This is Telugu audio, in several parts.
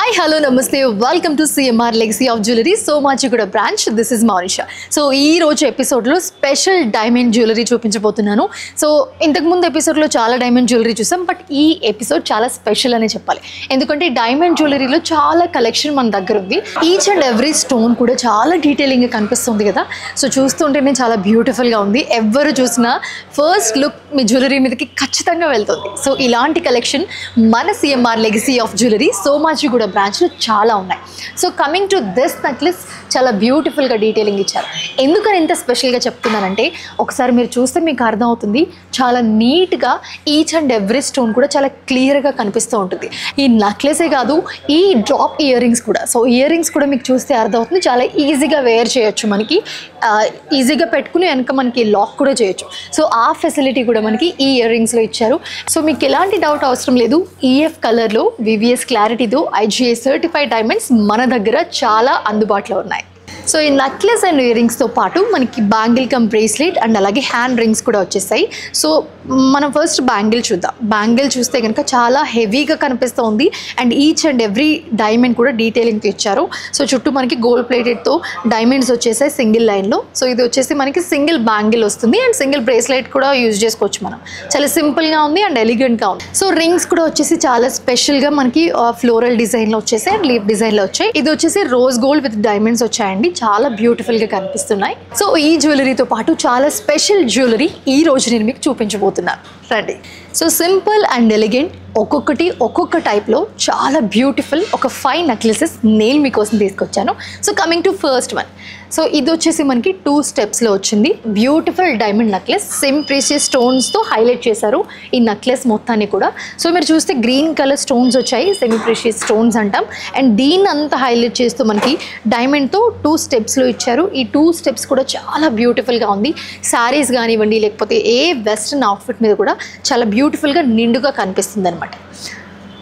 Hi, hello, namaste. Welcome to CMR Legacy of Jewelry, Somachiguda branch. This is Manisha. So, ee roju episode lo special diamond jewelry చూపించబోతున్నాను. సో ఇంతకు ముందు ఎపిసోడ్ లో చాలా డైమండ్ జ్యువెలరీ చూసాం, బట్ ఈ ఎపిసోడ్ చాలా స్పెషల్ అనే చెప్పాలి. ఎందుకంటే డైమండ్ జ్యువెలరీలో చాలా కలెక్షన్ మన దగ్గర ఉంది. ఈచ్ అండ్ ఎవ్రీ స్టోన్ కూడా చాలా డీటెయిలింగ్ గా కనిపిస్తుంది కదా. సో చూస్తుంటేనే చాలా బ్యూటిఫుల్ గా ఉంది. ఎవరు చూసినా ఫస్ట్ లుక్ మీ జ్యువెలరీ మీదకి ఖచ్చితంగా వెళ్తుంది. సో ఇలాంటి కలెక్షన్ మన CMR legacy of jewellery Somajiguda బ్రాంచ్లో చాలా ఉన్నాయి. So coming to this necklace చాలా బ్యూటిఫుల్గా డీటెయిలింగ్ ఇచ్చారు. ఎందుకని ఇంత స్పెషల్గా చెప్తున్నానంటే ఒకసారి మీరు చూస్తే మీకు అర్థమవుతుంది. చాలా నీట్గా ఈచ్ అండ్ ఎవ్రీ స్టోన్ కూడా చాలా క్లియర్గా కనిపిస్తూ ఉంటుంది. ఈ నెక్లెసే కాదు, ఈ డ్రాప్ ఇయర్ రింగ్స్ కూడా. సో ఇయర్ రింగ్స్ కూడా మీకు చూస్తే అర్థమవుతుంది. చాలా ఈజీగా వేర్ చేయొచ్చు, మనకి ఈజీగా పెట్టుకుని వెనక మనకి లాక్ కూడా చేయొచ్చు. సో ఆ ఫెసిలిటీ కూడా మనకి ఈ ఇయర్ రింగ్స్లో ఇచ్చారు. సో మీకు ఎలాంటి డౌట్ అవసరం లేదు. ఈఎఫ్ కలర్లో వివిఎస్ క్లారిటీతో ఐజిఐ సర్టిఫైడ్ డైమండ్స్ మన దగ్గర చాలా అందుబాటులో ఉన్నాయి. సో ఈ నెక్లెస్ అండ్ ఇయర్ రింగ్స్తో పాటు మనకి బ్యాంగిల్ కమ్ బ్రేస్లెట్ అండ్ అలాగే హ్యాండ్ రింగ్స్ కూడా వచ్చేసాయి. సో మనం ఫస్ట్ బ్యాంగిల్ చూద్దాం. బ్యాంగిల్ చూస్తే కనుక చాలా హెవీగా కనిపిస్తుంది and each and every diamond కూడా డీటెయిలింగ్ ఇచ్చారు. సో చుట్టూ మనకి గోల్డ్ ప్లేటెడ్తో డైమండ్స్ వచ్చేసాయి సింగిల్ లైన్లో. సో ఇది వచ్చేసి మనకి సింగిల్ బ్యాంగిల్ వస్తుంది అండ్ సింగిల్ బ్రేస్లెట్ కూడా యూజ్ చేసుకోవచ్చు మనం. చాలా సింపుల్గా ఉంది అండ్ ఎలిగెంట్గా ఉంది. సో రింగ్స్ కూడా వచ్చేసి చాలా స్పెషల్గా మనకి ఫ్లోరల్ డిజైన్లో వచ్చేసాయి అండ్ లీఫ్ డిజైన్లో వచ్చాయి. ఇది వచ్చేసి రోజ్ గోల్డ్ విత్ డైమండ్స్ వచ్చాయండి. చాలా బ్యూటిఫుల్గా కనిపిస్తున్నాయి. సో ఈ జ్యువెలరీతో పాటు చాలా స్పెషల్ జ్యువెలరీ ఈ రోజు నేను మీకు చూపించబోతున్నాను. రండి. సో సింపుల్ అండ్ ఎలిగెంట్ ఒక్కొక్కటి ఒక్కొక్క టైప్లో చాలా బ్యూటిఫుల్ ఒక 5 నెక్లెసెస్ నేను మీకోసం తీసుకొచ్చాను. So coming to first one. So ఇది వచ్చేసి మనకి 2 స్టెప్స్లో వచ్చింది. Beautiful diamond necklace semi precious స్టోన్స్తో హైలైట్ చేశారు ఈ నెక్లెస్ మొత్తాన్ని కూడా. సో మీరు చూస్తే గ్రీన్ కలర్ స్టోన్స్ వచ్చాయి, సెమీ ప్రీషియస్ స్టోన్స్ అంటాం. అండ్ దీన్ని అంతా హైలైట్ చేస్తూ మనకి డైమండ్తో 2 స్టెప్స్లో ఇచ్చారు. ఈ 2 స్టెప్స్ కూడా చాలా బ్యూటిఫుల్గా ఉంది. శారీస్ కానివ్వండి లేకపోతే ఏ వెస్ట్రన్ అవుట్ఫిట్ మీద కూడా చాలా బ్యూటిఫుల్గా నిండుగా కనిపిస్తుంది అనమాట.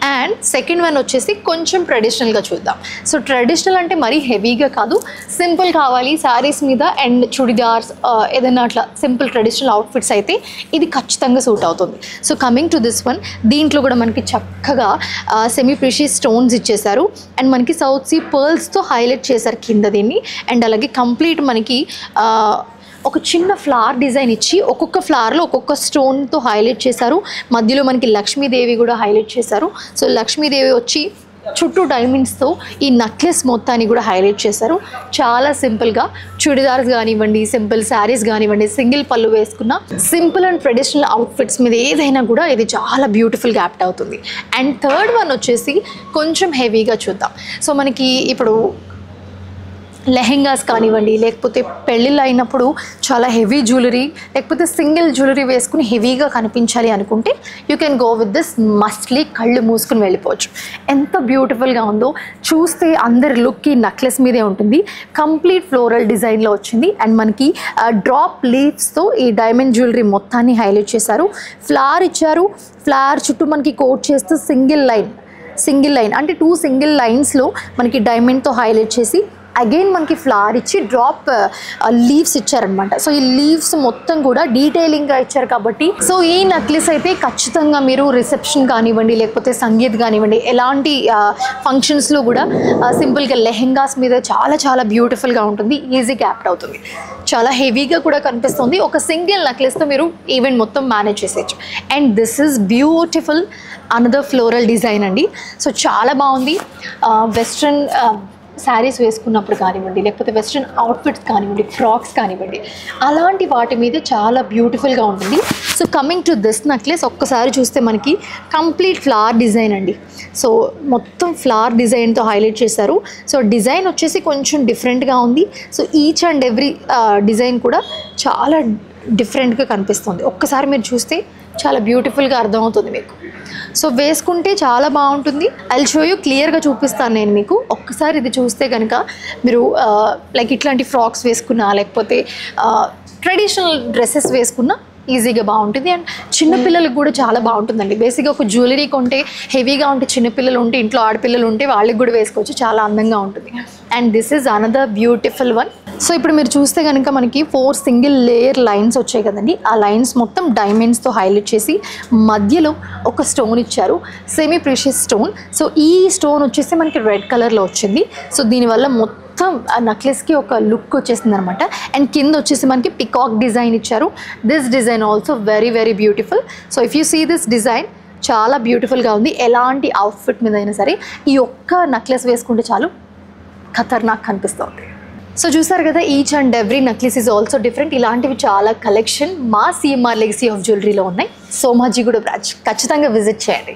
అండ్ సెకండ్ వన్ వచ్చేసి కొంచెం ట్రెడిషనల్గా చూద్దాం. సో ట్రెడిషనల్ అంటే మరీ హెవీగా కాదు, సింపుల్ కావాలి శారీస్ మీద అండ్ చుడిదార్స్ ఏదైనా అట్లా సింపుల్ ట్రెడిషనల్ అవుట్ఫిట్స్ అయితే ఇది ఖచ్చితంగా సూట్ అవుతుంది. So coming to this one. దీంట్లో కూడా మనకి చక్కగా సెమీ ప్రీషియస్ స్టోన్స్ ఇచ్చేసారు అండ్ మనకి సౌత్ సీ పర్ల్స్తో హైలైట్ చేశారు కింద దీన్ని. అండ్ అలాగే కంప్లీట్ మనకి ఒక చిన్న ఫ్లవర్ డిజైన్ ఇచ్చి ఒక్కొక్క ఫ్లవర్లో ఒక్కొక్క స్టోన్తో హైలైట్ చేశారు. మధ్యలో మనకి లక్ష్మీదేవి కూడా హైలైట్ చేశారు. సో లక్ష్మీదేవి వచ్చి చుట్టూ డైమండ్స్తో ఈ నెక్లెస్ మొత్తాన్ని కూడా హైలైట్ చేశారు. చాలా సింపుల్గా చుడిదార్స్ కానివ్వండి, సింపుల్ శారీస్ కానివ్వండి, సింగిల్ పళ్ళు వేసుకున్న సింపుల్ అండ్ ట్రెడిషనల్ అవుట్ఫిట్స్ మీద ఏదైనా కూడా ఇది చాలా బ్యూటిఫుల్గా యాప్ట్ అవుతుంది. అండ్ థర్డ్ వన్ వచ్చేసి కొంచెం హెవీగా చూద్దాం. సో మనకి ఇప్పుడు లెహెంగాస్ కానివ్వండి లేకపోతే పెళ్ళిళ్ళు అయినప్పుడు చాలా హెవీ జ్యువెలరీ లేకపోతే సింగిల్ జ్యువెలరీ వేసుకుని హెవీగా కనిపించాలి అనుకుంటే you can go with this. Mostly కళ్ళు మూసుకుని వెళ్ళిపోవచ్చు. ఎంత బ్యూటిఫుల్గా ఉందో చూస్తే అందరి లుక్ ఈ నెక్లెస్ మీదే ఉంటుంది. కంప్లీట్ ఫ్లోరల్ డిజైన్లో వచ్చింది అండ్ మనకి డ్రాప్ లీవ్స్తో ఈ డైమండ్ జ్యువెలరీ మొత్తాన్ని హైలైట్ చేశారు. ఫ్లవర్ ఇచ్చారు. ఫ్లవర్ చుట్టూ మనకి కోట్ చేస్తూ సింగిల్ లైన్ అంటే 2 సింగిల్ లైన్స్లో మనకి డైమండ్తో హైలైట్ చేసి అగైన్ మనకి ఫ్లవర్ ఇచ్చి డ్రాప్ లీవ్స్ ఇచ్చారనమాట. సో ఈ లీవ్స్ మొత్తం కూడా డీటెయిలింగ్గా ఇచ్చారు కాబట్టి సో ఈ నెక్లెస్ అయితే ఖచ్చితంగా మీరు రిసెప్షన్ కానివ్వండి లేకపోతే సంగీత్ కానివ్వండి ఎలాంటి ఫంక్షన్స్లో కూడా సింపుల్గా లెహెంగాస్ మీద చాలా చాలా బ్యూటిఫుల్గా ఉంటుంది. ఈజీగా యాప్ట్ అవుతుంది. చాలా హెవీగా కూడా కనిపిస్తుంది. ఒక సింగిల్ నెక్లెస్తో మీరు ఈవెంట్ మొత్తం మేనేజ్ చేసేయచ్చు. And this is beautiful another floral design అండి. సో చాలా బాగుంది. వెస్ట్రన్ శారీస్ వేసుకున్నప్పుడు కానివ్వండి లేకపోతే వెస్ట్రన్ అవుట్ఫిట్స్ కానివ్వండి, ఫ్రాక్స్ కానివ్వండి, అలాంటి వాటి మీద చాలా బ్యూటిఫుల్గా ఉంటుంది. So coming to this necklace ఒక్కసారి చూస్తే మనకి కంప్లీట్ ఫ్లవర్ డిజైన్ అండి. సో మొత్తం ఫ్లవర్ డిజైన్తో హైలైట్ చేశారు. సో డిజైన్ వచ్చేసి కొంచెం డిఫరెంట్గా ఉంది. So each and every design కూడా చాలా డిఫరెంట్గా కనిపిస్తుంది. ఒక్కసారి మీరు చూస్తే చాలా బ్యూటిఫుల్గా అర్థమవుతుంది మీకు. సో వేసుకుంటే చాలా బాగుంటుంది. ఐ షో యూ క్లియర్గా చూపిస్తాను నేను మీకు. ఒక్కసారి ఇది చూస్తే కనుక మీరు లైక్ ఇట్లాంటి ఫ్రాక్స్ వేసుకున్నా లేకపోతే ట్రెడిషనల్ డ్రెస్సెస్ వేసుకున్నా ఈజీగా బాగుంటుంది. అండ్ చిన్నపిల్లలకు కూడా చాలా బాగుంటుందండి. బేసిక్గా ఒక జ్యువెలరీ కొంటే హెవీగా ఉంటే చిన్నపిల్లలు ఉంటే ఇంట్లో ఆడపిల్లలు ఉంటే వాళ్ళకి కూడా వేసుకోవచ్చు, చాలా అందంగా ఉంటుంది. And this is another beautiful one. So ఇప్పుడు మీరు చూస్తే కనుక మనకి 4 సింగిల్ లేయర్ లైన్స్ వచ్చాయి కదండి. ఆ లైన్స్ మొత్తం డైమండ్స్తో హైలైట్ చేసి మధ్యలో ఒక స్టోన్ ఇచ్చారు, సెమీ ప్రీషియస్ స్టోన్. సో ఈ స్టోన్ వచ్చేసి మనకి రెడ్ కలర్లో వచ్చింది. సో దీనివల్ల మొత్తం ఆ నెక్లెస్కి ఒక లుక్ వచ్చేసింది అనమాట. అండ్ కింద వచ్చేసి మనకి పికాక్ డిజైన్ ఇచ్చారు. This design also very very beautiful. So if you see this design చాలా బ్యూటిఫుల్గా ఉంది. ఎలాంటి అవుట్ఫిట్ మీద అయినా సరే ఈ ఒక్క నెక్లెస్ వేసుకుంటే చాలు ఖతర్నాక్ కనిపిస్తుంది. సో చూసారు కదా, each and every necklace is also different. ఇలాంటివి చాలా కలెక్షన్ మా సిఎంఆర్ లెగసీ ఆఫ్ జ్యువెలరీలో ఉన్నాయి. సోమాజిగూడ బ్రాంచ్ ఖచ్చితంగా విజిట్ చేయండి.